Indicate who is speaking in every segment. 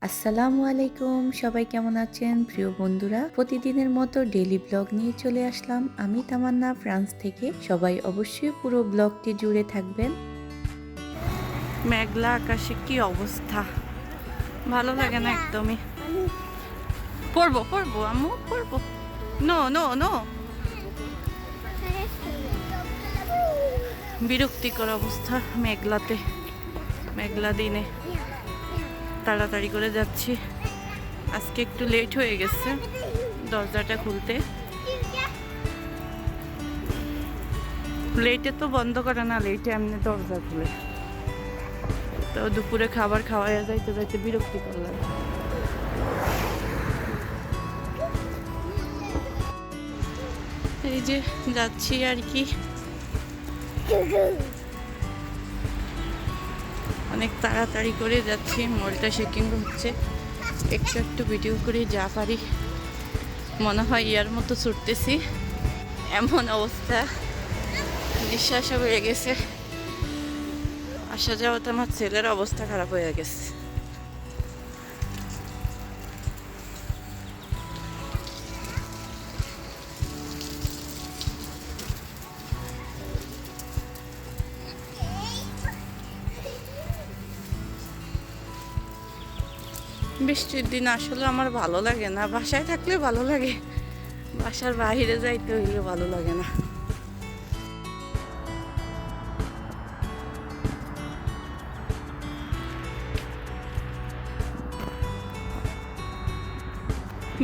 Speaker 1: আসসালামু আলাইকুম, সবাই কেমন আছেন প্রিয় বন্ধুরা? প্রতিদিনের মতো ডেইলি ব্লগ নিয়ে চলে আসলাম আমি তামান্না ফ্রান্স থেকে। সবাই অবশ্যই পুরো ব্লগটি জুড়ে থাকবেন।
Speaker 2: মেঘলা আকাশে কি অবস্থা, ভালো লাগে না একদমই। পড়বো পড়বো আম্মু পড়বো। নো নো নো, বিরক্তিকর অবস্থা মেঘলাতে, মেঘলা দিনে। তাড়াতাড়ি করে যাচ্ছি, আজকে একটু লেট হয়ে গেছে দরজাটা খুলতে। লেটে তো বন্ধ করে না, লেটে এমনি দরজা খুলে। তো দুপুরে খাবার খাওয়াইয়া যাইতে যাইতে বিরক্তিকর লাগে। এই যে যাচ্ছি আর কি, অনেক তাড়াতাড়ি করে যাচ্ছি। মোলটা শেকিং হচ্ছে, একটু একটু ভিডিও করে যা পারি। মনে হয় ইয়ার মতো ছুটতেছি, এমন অবস্থা, নিঃশ্বাস হয়ে গেছে। আসা যাওয়াতে আমার ছেলের অবস্থা খারাপ হয়ে গেছে। বৃষ্টির দিন আসলে আমার ভালো লাগে না, বাসায় থাকলে ভালো লাগে, বাসার বাইরে যাইতে হইলে ভালো লাগে না।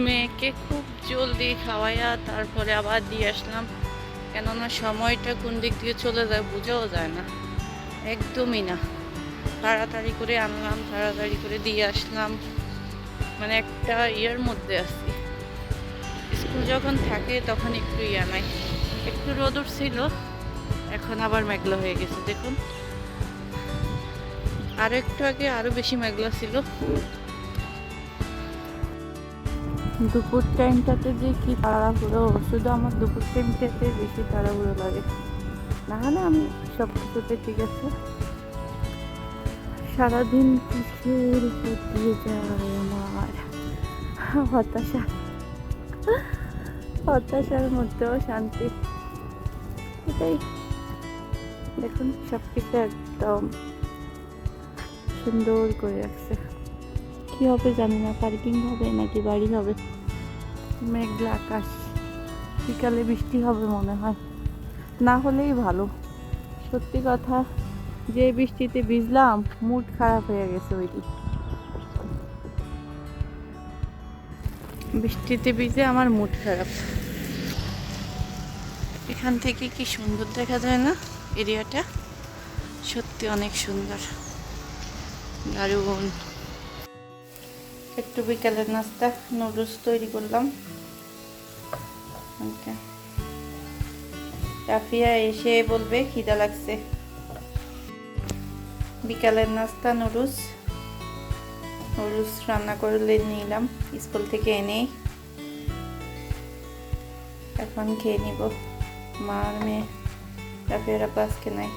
Speaker 2: মেয়েকে খুব জলদি খাওয়াইয়া তারপরে আবার দিয়ে আসলাম, কেননা সময়টা কোন দিক দিয়ে চলে যায় বোঝাও যায় না, একদমই না। তাড়াতাড়ি করে আনলাম, তাড়াতাড়ি করে দিয়ে আসলাম, মানে একটা ইয়ের মধ্যে আছি। স্কুল যখন থাকে তখন একটু ইয়া নাই, একটু রোদ উঠছিল, এখন আবার মেঘলা হয়ে গেছে দেখুন। আরো একটু আগে আরো বেশি মেঘলা ছিল। দুপুর টাইমটাতে যে কি তাড়াহুড়ো, শুধু আমার দুপুর টাইমটাতে বেশি তাড়াহুড়ো লাগে, না হলে আমি সব কিছুতে ঠিক আছে। সারাদিন কিসের উপর দিয়ে যায় আমার হতাশা, হতাশার মধ্যেও শান্তি। এটাই দেখুন, সব কিছু একদম সুন্দর করে রাখছে। কি হবে জানি না, পার্কিং হবে নাকি বাড়ি হবে। মেঘলা আকাশ, বিকালে বৃষ্টি হবে মনে হয়, না হলেই ভালো। সত্যি কথা, যে বৃষ্টিতে ভিজলাম মুড খারাপ হয়ে গেছে। ওইটি বৃষ্টিতে ভিজে আমার মুড খারাপ। এখান থেকে কি সুন্দর দেখা যায় না এরিয়াটা, সত্যি অনেক সুন্দর, দারুণ। একটু বিকালের নাস্তা নুডলস তৈরি করলাম। রাফিয়া এসে বলবে খিদা লাগছে। বিকালের নাস্তা নুডলস, নুডলস রান্না করে নিলাম স্কুল থেকে এনে, এখন খেয়ে নিব। মা আর মেয়ে, রাফিয়ার আব্বা আজকে নাই।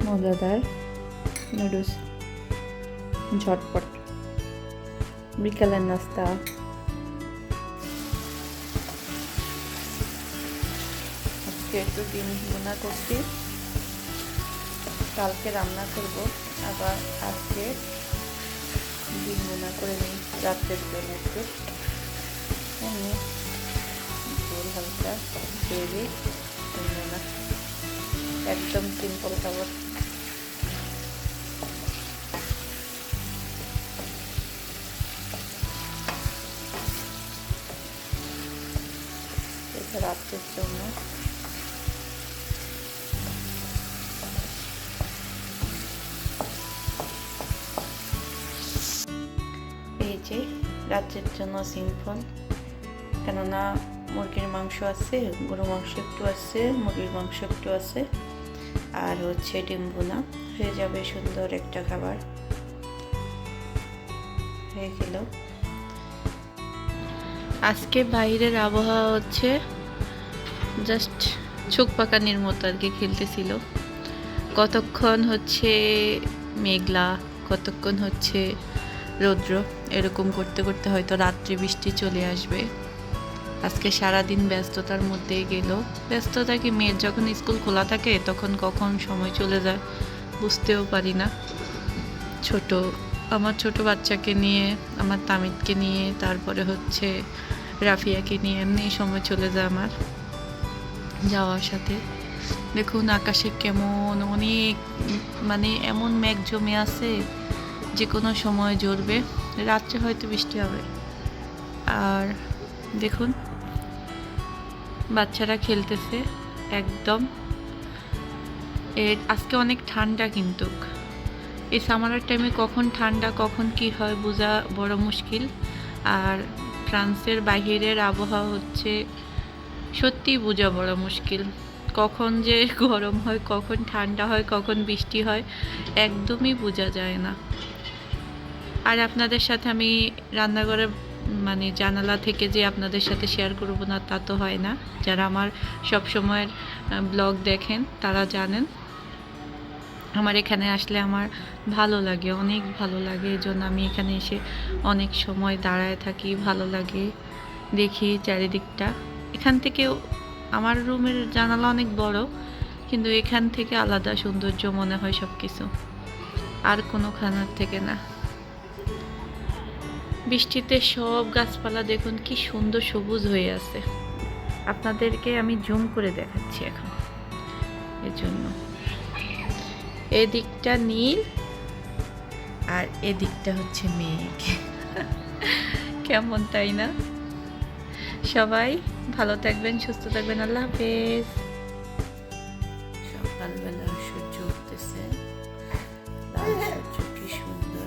Speaker 2: মজাদার নুডলস, ঝটপট বিকালের নাস্তা। আজকে একটু ডিম ভুনা করছি, কালকে রান্না করব, আবার আজকে ডিম ভুনা করে নিই রাত্রের জন্য। একটু ঝোল হালকা গ্রেভি, ডিম ভুনা, একদম সিম্পল খাবার। এটা রাত্রের জন্য। এই যে রাত্রের জন্য সিম্পল, কেননা মুরগির মাংস আছে, গরু মাংস একটু আছে, মুরগির মাংস একটু আছে, আর হচ্ছে ডিম ভুনা, হয়ে যাবে সুন্দর একটা খাবার হয়ে গেল। আজকে বাইরের আবহাওয়া হচ্ছে জাস্ট চোখ পাকানির মতো আর কি, খেলতেছিল। কতক্ষণ হচ্ছে মেঘলা, কতক্ষণ হচ্ছে রৌদ্র, এরকম করতে করতে হয়তো রাত্রে বৃষ্টি চলে আসবে। আজকে সারাদিন ব্যস্ততার মধ্যেই গেল। ব্যস্ততা কি, মেয়ের যখন স্কুল খোলা থাকে তখন কখন সময় চলে যায় বুঝতেও পারি না। আমার ছোট বাচ্চাকে নিয়ে, আমার তামিদকে নিয়ে, তারপরে হচ্ছে রাফিয়াকে নিয়ে এমনি সময় চলে যায় আমার যাওয়ার সাথে। দেখুন আকাশে কেমন অনেক মানে এমন মেঘ জমে আছে, যে কোনো সময় ঝরবে, রাত্রে হয়তো বৃষ্টি হবে। আর দেখুন বাচ্চারা খেলতেছে একদম। আজকে অনেক ঠান্ডা, কিন্তু এই সামারের টাইমে কখন ঠান্ডা কখন কি হয় বোঝা বড় মুশকিল। আর ফ্রান্সের বাহিরের আবহাওয়া হচ্ছে সত্যিই বোঝা বড় মুশকিল। কখন যে গরম হয়, কখন ঠান্ডা হয়, কখন বৃষ্টি হয়, একদমই বোঝা যায় না। আর আপনাদের সাথে আমি রান্নাঘরে মানে জানালা থেকে যে আপনাদের সাথে শেয়ার করব না তা তো হয় না। যারা আমার সব সময়ের ব্লগ দেখেন তারা জানেন আমার এখানে আসলে আমার ভালো লাগে, অনেক ভালো লাগে। এই জন্য আমি এখানে এসে অনেক সময় দাঁড়ায় থাকি, ভালো লাগে, দেখি চারিদিকটা। এখান থেকেও আমার রুমের জানালা অনেক বড়, কিন্তু এখান থেকে আলাদা সৌন্দর্য মনে হয় সব কিছু, আর কোনো খানার থেকে না। বৃষ্টিতে সব গাছপালা দেখুন কি সুন্দর সবুজ হয়ে আছে। আপনাদেরকে আমি জুম করে দেখাচ্ছি এখন, এর জন্য। এদিকটা নীল আর এদিকটা হচ্ছে মেঘ। কেমন, তাই না? সবাই ভালো থাকবেন, সুস্থ থাকবেন, আল্লাহ হাফেজ। সকালবেলা সূর্য উঠতেছে, লাল সূর্য কি সুন্দর।